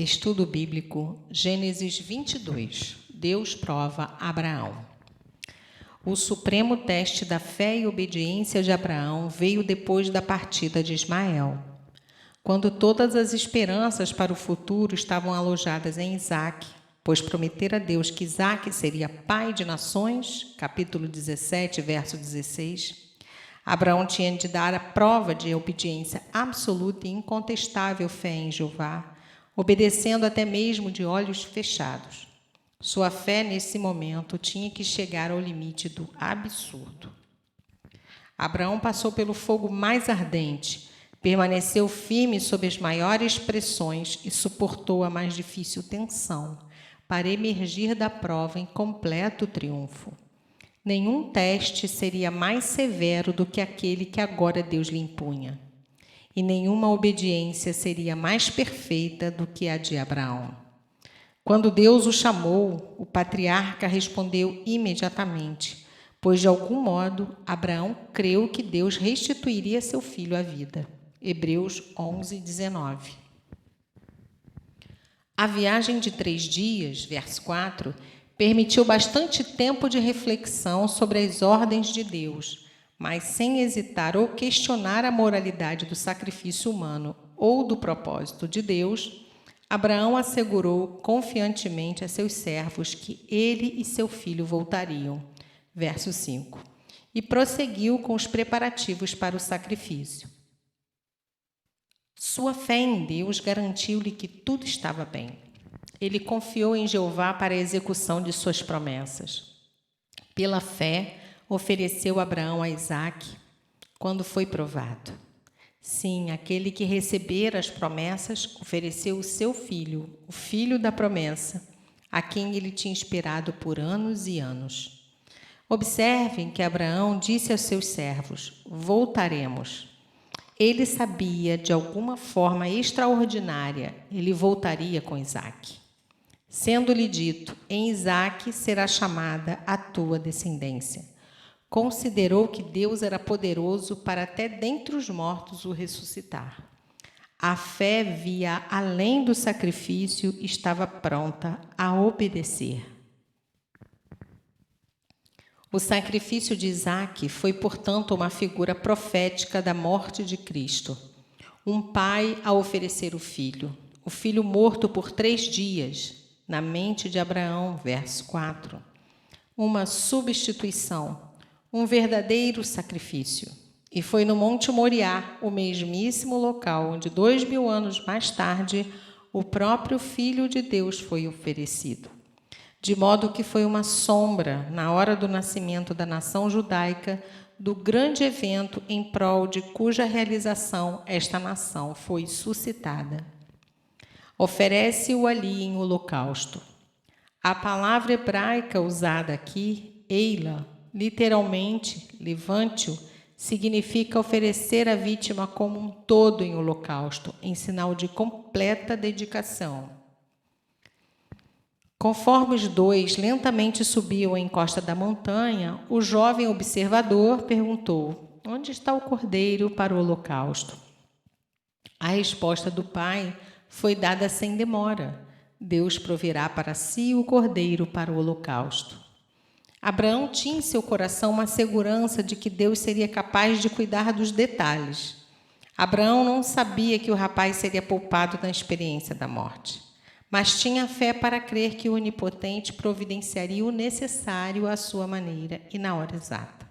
Estudo bíblico, Gênesis 22. Deus prova Abraão. O supremo teste da fé e obediência de Abraão veio depois da partida de Ismael. Quando todas as esperanças para o futuro estavam alojadas em Isaque, pois prometera a Deus que Isaque seria pai de nações, capítulo 17, verso 16, Abraão tinha de dar a prova de obediência absoluta e incontestável fé em Jeová, obedecendo até mesmo de olhos fechados. Sua fé, nesse momento, tinha que chegar ao limite do absurdo. Abraão passou pelo fogo mais ardente, permaneceu firme sob as maiores pressões e suportou a mais difícil tensão, para emergir da prova em completo triunfo. Nenhum teste seria mais severo do que aquele que agora Deus lhe impunha. E nenhuma obediência seria mais perfeita do que a de Abraão. Quando Deus o chamou, o patriarca respondeu imediatamente, pois de algum modo Abraão creu que Deus restituiria seu filho à vida. Hebreus 11, 19. A viagem de 3 dias, verso 4, permitiu bastante tempo de reflexão sobre as ordens de Deus, mas sem hesitar ou questionar a moralidade do sacrifício humano ou do propósito de Deus, Abraão assegurou confiantemente a seus servos que ele e seu filho voltariam. Verso 5. E prosseguiu com os preparativos para o sacrifício. Sua fé em Deus garantiu-lhe que tudo estava bem. Ele confiou em Jeová para a execução de suas promessas. Pela fé, ofereceu Abraão a Isaque quando foi provado. Sim, aquele que recebera as promessas ofereceu o seu filho, o filho da promessa, a quem ele tinha esperado por anos e anos. Observem que Abraão disse aos seus servos: voltaremos. Ele sabia, de alguma forma extraordinária, ele voltaria com Isaque. Sendo-lhe dito: em Isaque será chamada a tua descendência. Considerou que Deus era poderoso para até dentre os mortos o ressuscitar. A fé via além do sacrifício e estava pronta a obedecer. O sacrifício de Isaque foi, portanto, uma figura profética da morte de Cristo. Um pai a oferecer o filho morto por 3 dias, na mente de Abraão, verso 4. Uma substituição, um verdadeiro sacrifício. E foi no Monte Moriá, o mesmíssimo local onde 2000 anos mais tarde o próprio Filho de Deus foi oferecido. De modo que foi uma sombra, na hora do nascimento da nação judaica, do grande evento em prol de cuja realização esta nação foi suscitada. Oferece-o ali em holocausto. A palavra hebraica usada aqui, eila, literalmente, levante-o, significa oferecer a vítima como um todo em holocausto, em sinal de completa dedicação. Conforme os dois lentamente subiam a encosta da montanha, o jovem observador perguntou: onde está o cordeiro para o holocausto? A resposta do pai foi dada sem demora: Deus proverá para si o cordeiro para o holocausto. Abraão tinha em seu coração uma segurança de que Deus seria capaz de cuidar dos detalhes. Abraão não sabia que o rapaz seria poupado na experiência da morte, mas tinha fé para crer que o Onipotente providenciaria o necessário à sua maneira e na hora exata.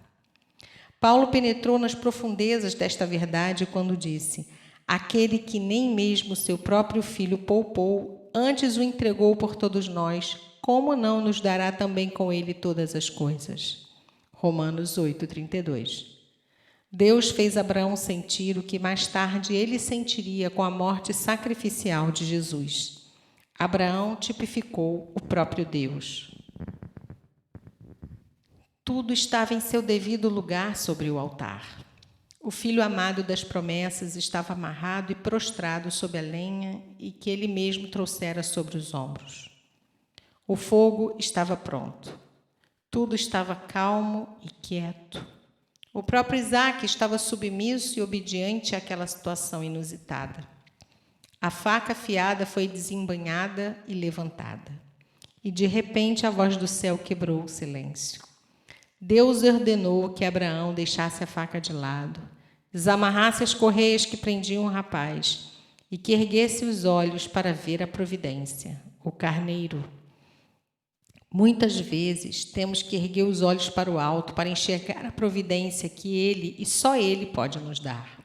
Paulo penetrou nas profundezas desta verdade quando disse: aquele que nem mesmo seu próprio filho poupou, antes o entregou por todos nós, como não nos dará também com ele todas as coisas? Romanos 8:32. Deus fez Abraão sentir o que mais tarde ele sentiria com a morte sacrificial de Jesus. Abraão tipificou o próprio Deus. Tudo estava em seu devido lugar sobre o altar. O filho amado das promessas estava amarrado e prostrado sob a lenha e que ele mesmo trouxera sobre os ombros. O fogo estava pronto. Tudo estava calmo e quieto. O próprio Isaque estava submisso e obediente àquela situação inusitada. A faca afiada foi desembainhada e levantada. E de repente a voz do céu quebrou o silêncio. Deus ordenou que Abraão deixasse a faca de lado, desamarrasse as correias que prendiam o rapaz e que erguesse os olhos para ver a providência, o carneiro. Muitas vezes temos que erguer os olhos para o alto para enxergar a providência que Ele e só Ele pode nos dar.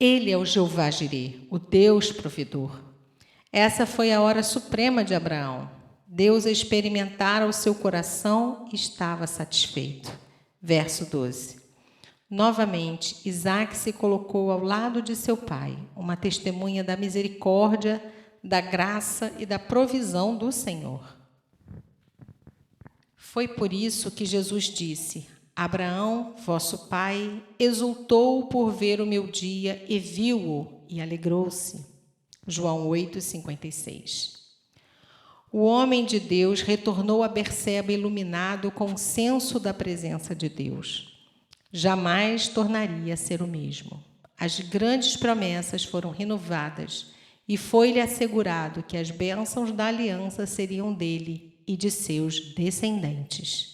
Ele é o Jeová Jirê, o Deus provedor. Essa foi a hora suprema de Abraão. Deus experimentara o seu coração e estava satisfeito. Verso 12. Novamente, Isaque se colocou ao lado de seu pai, uma testemunha da misericórdia, da graça e da provisão do Senhor. Foi por isso que Jesus disse: Abraão, vosso pai, exultou por ver o meu dia e viu-o e alegrou-se. João 8:56. O homem de Deus retornou a Berseba iluminado com o senso da presença de Deus. Jamais tornaria a ser o mesmo. As grandes promessas foram renovadas e foi-lhe assegurado que as bênçãos da aliança seriam dele e de seus descendentes.